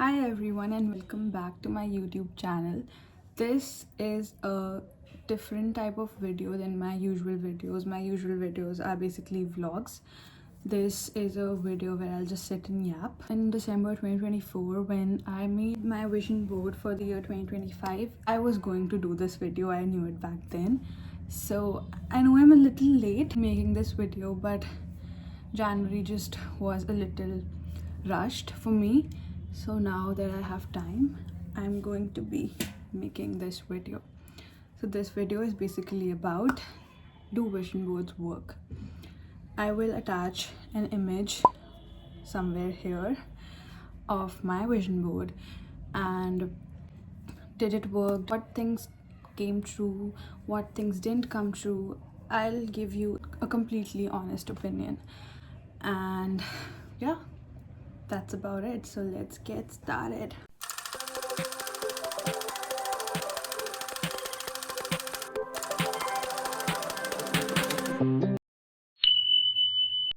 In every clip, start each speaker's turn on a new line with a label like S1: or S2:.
S1: Hi everyone and welcome back to my YouTube channel. This is a different type of video than my usual videos. My usual videos are basically vlogs. This is a video where I'll just sit and yap. In December 2024, when I made my vision board for the year 2025, I was going to do this video. I knew it back then. So I know I'm a little late making this video, but January just was a little rushed for me. So now that I have time, I'm going to be making this video. So this video is basically about, do vision boards work? I will attach an image somewhere here of my vision board and did it work, what things came true, what things didn't come true. I'll give you a completely honest opinion. And yeah, that's about it. So let's get started.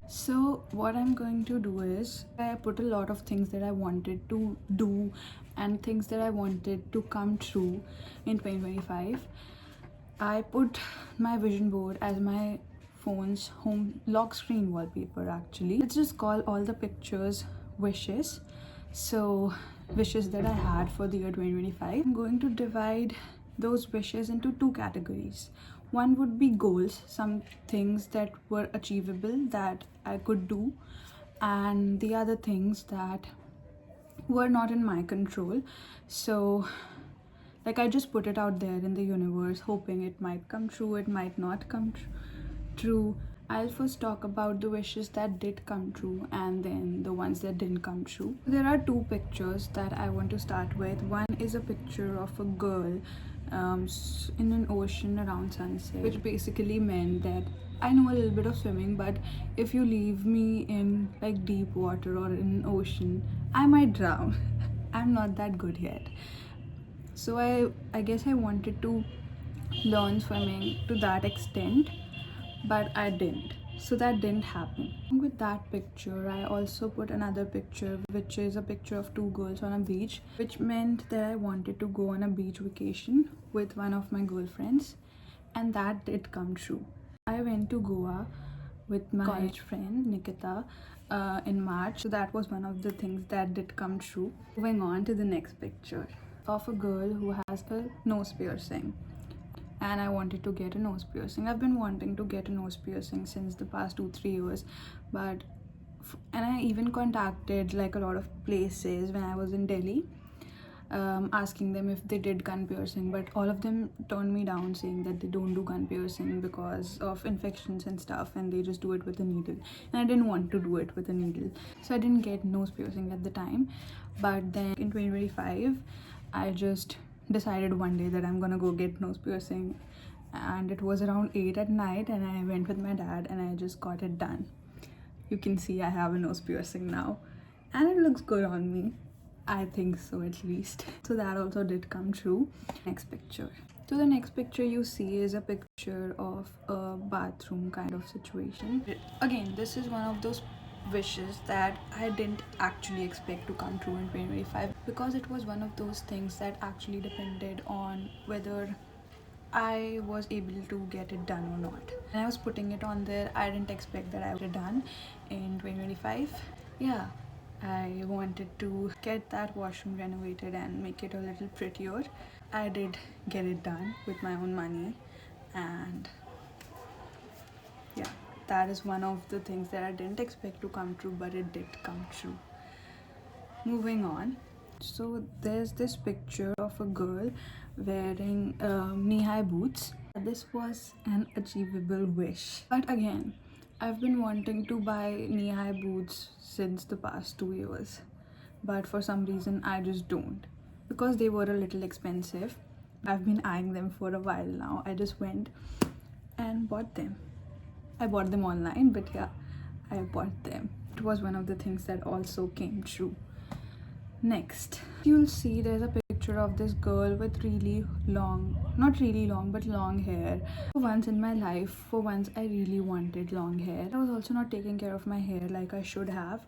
S1: So what I'm going to do is I put a lot of things that I wanted to do and things that I wanted to come true in 2025. I put my vision board as my phone's home lock screen wallpaper. Actually, let's just call all the pictures wishes. So wishes that I had for the year 2025. I'm going to divide those wishes into two categories. One would be goals, some things that were achievable that I could do, and the other things that were not in my control. So like I just put it out there in the universe, hoping it might come true, it might not come true. I'll first talk about the wishes that did come true and then the ones that didn't come true. There are two pictures that I want to start with. One is a picture of a girl in an ocean around sunset, which basically meant that I know a little bit of swimming, but if you leave me in like deep water or in an ocean, I might drown. I'm not that good yet. So I guess I wanted to learn swimming to that extent, but I didn't. So that didn't happen. With that picture, I also put another picture, which is a picture of two girls on a beach, which meant that I wanted to go on a beach vacation with one of my girlfriends, and that did come true. I went to Goa with my college friend Nikita in March. So that was one of the things that did come true. Moving on to the next picture of a girl who has a nose piercing, and I wanted to get a nose piercing. I've been wanting to get a nose piercing since the past 2-3 years, but and I even contacted like a lot of places when I was in Delhi, asking them if they did gun piercing, but all of them turned me down, saying that they don't do gun piercing because of infections and stuff, and they just do it with a needle, and I didn't want to do it with a needle, so I didn't get nose piercing at the time. But then in 2025, I just decided one day that I'm gonna go get nose piercing, and it was around 8 at night, and I went with my dad and I just got it done. You can see I have a nose piercing now, and it looks good on me. I think so, at least. So that also did come true. Next picture. So the next picture you see is a picture of a bathroom kind of situation. Again, this is one of those wishes that I didn't actually expect to come true in 2025, because it was one of those things that actually depended on whether I was able to get it done or not. And I was putting it on there. I didn't expect that I would have done in 2025. Yeah, I wanted to get that washroom renovated and make it a little prettier. I did get it done with my own money, and yeah, that is one of the things that I didn't expect to come true, but it did come true. Moving on. So there's this picture of a girl wearing knee-high boots. This was an achievable wish. But again, I've been wanting to buy knee-high boots since the past 2 years. But for some reason, I just don't. Because they were a little expensive. I've been eyeing them for a while now. I just went and bought them. I bought them online, but yeah, I bought them. It was one of the things that also came true. Next, you'll see there's a picture of this girl with really long, not really long, but long hair. For once in my life, for once I really wanted long hair. I was also not taking care of my hair like I should have.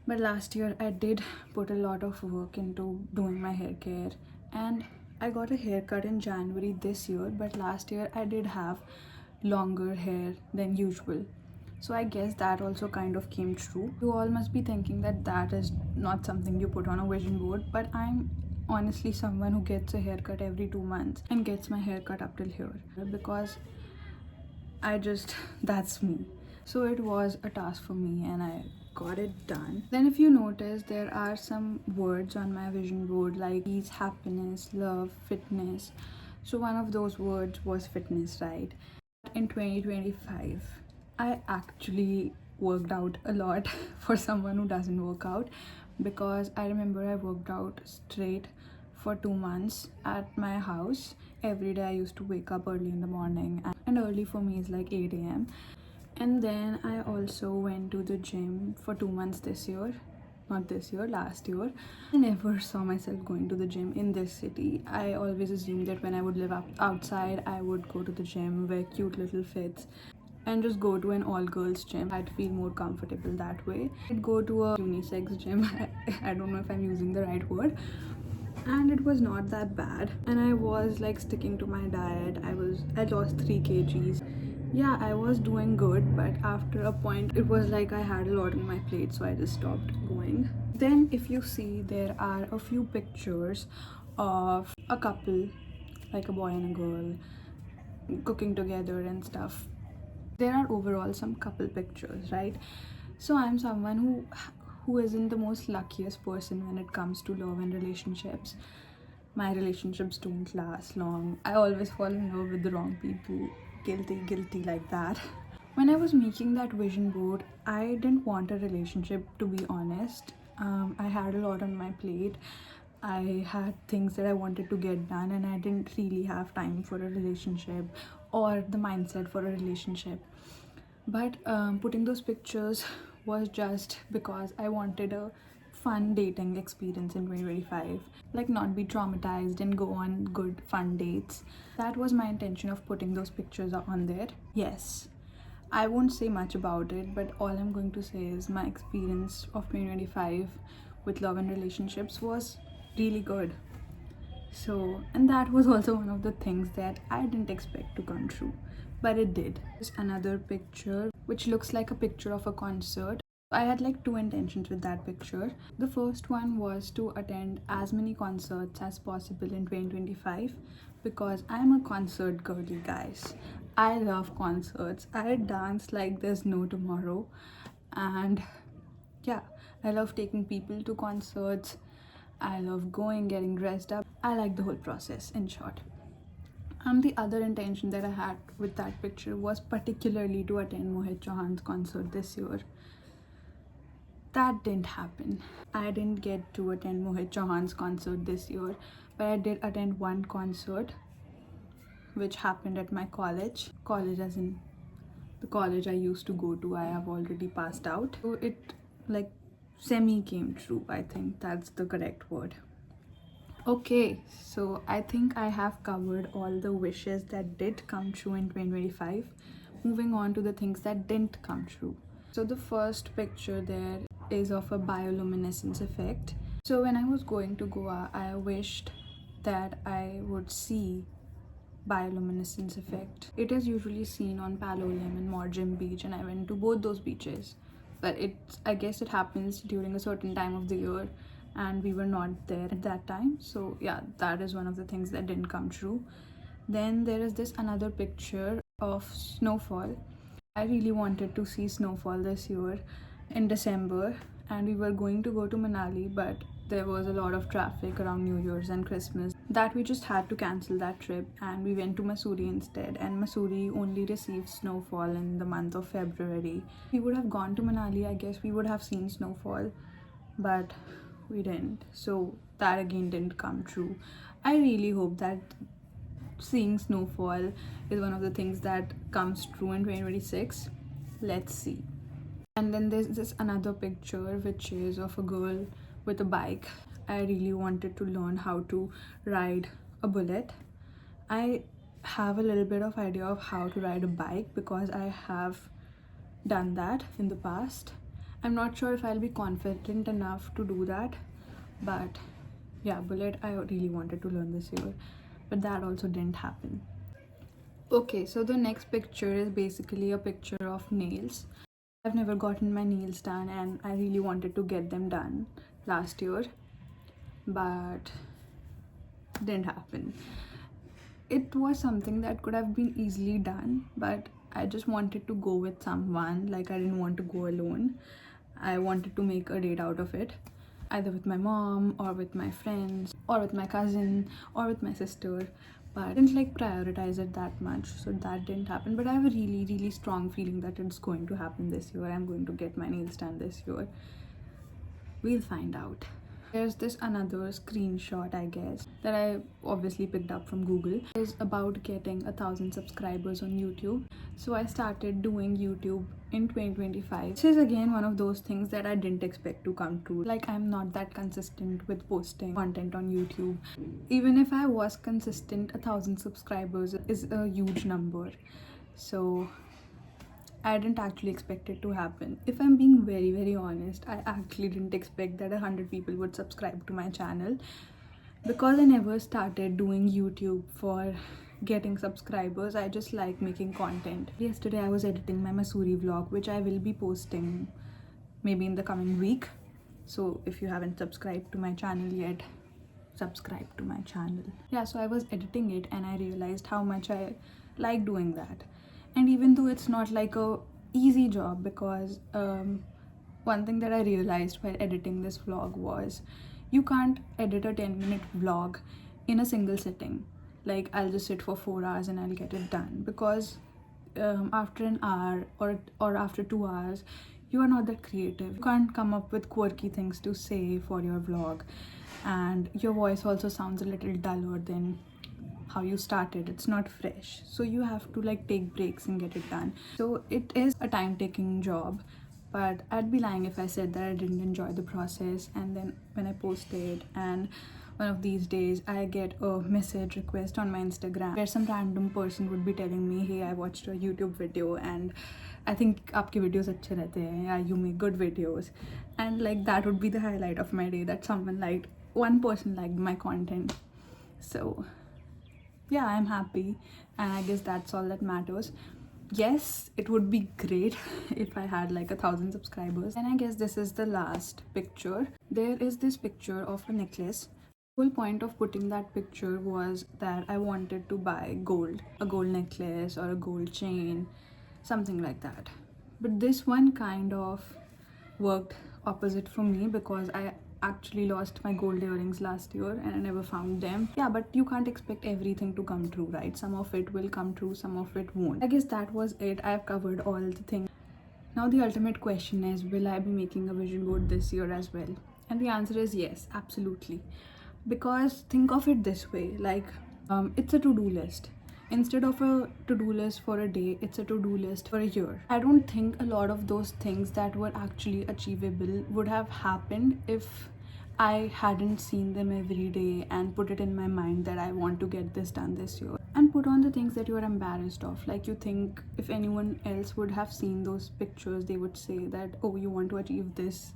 S1: But last year I did put a lot of work into doing my hair care, and I got a haircut in January this year, but last year I did have longer hair than usual. So I guess that also kind of came true. You all must be thinking that that is not something you put on a vision board, but I'm honestly someone who gets a haircut every 2 months and gets my hair cut up till here because that's me. So it was a task for me and I got it done. Then, if you notice, there are some words on my vision board like peace, happiness, love, fitness. So, one of those words was fitness, right? In 2025, I actually worked out a lot for someone who doesn't work out, because I remember I worked out straight for 2 months at my house. Every day I used to wake up early in the morning, and early for me is like 8 a.m. And then I also went to the gym for 2 months this year. Not this year, last year. I never saw myself going to the gym in this city. I always assumed that when I would live outside, I would go to the gym, wear cute little fits, and just go to an all-girls gym. I'd feel more comfortable that way. I'd go to a unisex gym. I don't know if I'm using the right word. And it was not that bad. And I was like sticking to my diet. I lost 3 kgs. Yeah, I was doing good, but after a point, it was like I had a lot on my plate, so I just stopped going. Then, if you see, there are a few pictures of a couple, like a boy and a girl, cooking together and stuff. There are overall some couple pictures, right? So I'm someone who isn't the most luckiest person when it comes to love and relationships. My relationships don't last long. I always fall in love with the wrong people. Guilty like that. When I was making that vision board, I didn't want a relationship, to be honest. I had a lot on my plate. I had things that I wanted to get done, and I didn't really have time for a relationship or the mindset for a relationship. But putting those pictures was just because I wanted a fun dating experience in 2025, like not be traumatized and go on good fun dates. That was my intention of putting those pictures on there. Yes, I won't say much about it, but all I'm going to say is my experience of 2025 with love and relationships was really good. So, and that was also one of the things that I didn't expect to come true, but it did. There's another picture which looks like a picture of a concert. I had like two intentions with that picture. The first one was to attend as many concerts as possible in 2025, because I'm a concert girly, guys. I love concerts. I dance like there's no tomorrow, and yeah, I love taking people to concerts. I love going, getting dressed up. I like the whole process, in short. The other intention that I had with that picture was particularly to attend Mohit Chauhan's concert this year. That didn't happen. I didn't get to attend Mohit Chauhan's concert this year, but I did attend one concert which happened at my college. College, as in the college I used to go to, I have already passed out. So it like semi came true. I think that's the correct word. Okay, so I think I have covered all the wishes that did come true in 2025. Moving on to the things that didn't come true. So the first picture there is of a bioluminescence effect. So when I was going to Goa, I wished that I would see bioluminescence effect. It is usually seen on Palolem and Morjim beach, and I went to both those beaches. But I guess it happens during a certain time of the year, and we were not there at that time. So yeah, that is one of the things that didn't come true. Then there is this another picture of snowfall. I really wanted to see snowfall this year in December, and we were going to go to Manali, but there was a lot of traffic around New Year's and Christmas that we just had to cancel that trip, and we went to Mussoorie instead. And Mussoorie only receives snowfall in the month of February. We would have gone to Manali, I guess we would have seen snowfall, but we didn't. So that again didn't come true. I really hope that seeing snowfall is one of the things that comes true in 2026. Let's see. And then there's this another picture which is of a girl with a bike. I really wanted to learn how to ride a bullet. I have a little bit of idea of how to ride a bike because I have done that in the past, I'm not sure if I'll be confident enough to do that, but yeah, bullet I really wanted to learn this year, but that also didn't happen. Okay, so the next picture is basically a picture of nails. I've never gotten my nails done and I really wanted to get them done last year, but didn't happen. It was something that could have been easily done, but I just wanted to go with someone. Like, I didn't want to go alone. I wanted to make a date out of it, either with my mom or with my friends or with my cousin or with my sister, but I didn't like prioritize it that much, so that didn't happen. But I have a really strong feeling that it's going to happen this year. I'm going to get my nails done this year. We'll find out. There's this another screenshot, I guess, that I obviously picked up from Google. It's about getting 1,000 subscribers on YouTube. So I started doing YouTube in 2025. This is again one of those things that I didn't expect to come true. Like, I'm not that consistent with posting content on YouTube. Even if I was consistent, 1,000 subscribers is a huge number. So I didn't actually expect it to happen. If I'm being very honest, I actually didn't expect that 100 people would subscribe to my channel, because I never started doing YouTube for getting subscribers. I just like making content. Yesterday I was editing my Mussoorie vlog, which I will be posting maybe in the coming week. So if you haven't subscribed to my channel yet, subscribe to my channel. Yeah, so I was editing it and I realized how much I like doing that. And even though it's not like a easy job, because one thing that I realized while editing this vlog was you can't edit a 10-minute vlog in a single sitting. Like, I'll just sit for 4 hours and I'll get it done, because after an hour or after 2 hours, you are not that creative. You can't come up with quirky things to say for your vlog, and your voice also sounds a little duller than how you started. It's not fresh, so you have to like take breaks and get it done. So it is a time-taking job, but I'd be lying if I said that I didn't enjoy the process. And then when I posted, and one of these days I get a message request on my Instagram where some random person would be telling me, hey, I watched your YouTube video and I think aapke videos अच्छे रहते हैं, yeah, you make good videos. And like, that would be the highlight of my day, that someone liked, one person liked my content. So yeah, I'm happy, and I guess that's all that matters. Yes, it would be great if I had like 1,000 subscribers. And I guess this is the last picture. There is this picture of a necklace. The whole point of putting that picture was that I wanted to buy gold, a gold necklace or a gold chain, something like that. But this one kind of worked opposite for me, because I actually lost my gold earrings last year and I never found them. Yeah, but you can't expect everything to come true, right? Some of it will come true, some of it won't. I guess that was it. I've covered all the things. Now the ultimate question is, will I be making a vision board this year as well? And the answer is yes, absolutely. Because think of it this way, like it's a to-do list. Instead of a to-do list for a day, it's a to-do list for a year. I don't think a lot of those things that were actually achievable would have happened if I hadn't seen them every day and put it in my mind that I want to get this done this year. And put on the things that you are embarrassed of. Like, you think if anyone else would have seen those pictures, they would say that, oh, you want to achieve this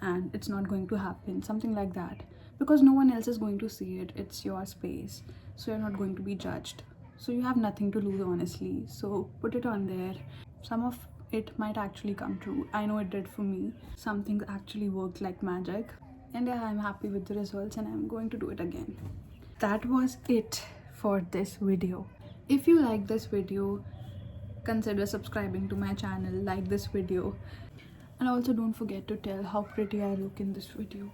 S1: and it's not going to happen, something like that. Because no one else is going to see it. It's your space, so you're not going to be judged. So you have nothing to lose, honestly. So put it on there. Some of it might actually come true. I know it did for me. Some things actually worked like magic. And yeah, I'm happy with the results and I'm going to do it again. That was it for this video. If you like this video, consider subscribing to my channel, like this video, and also don't forget to tell how pretty I look in this video.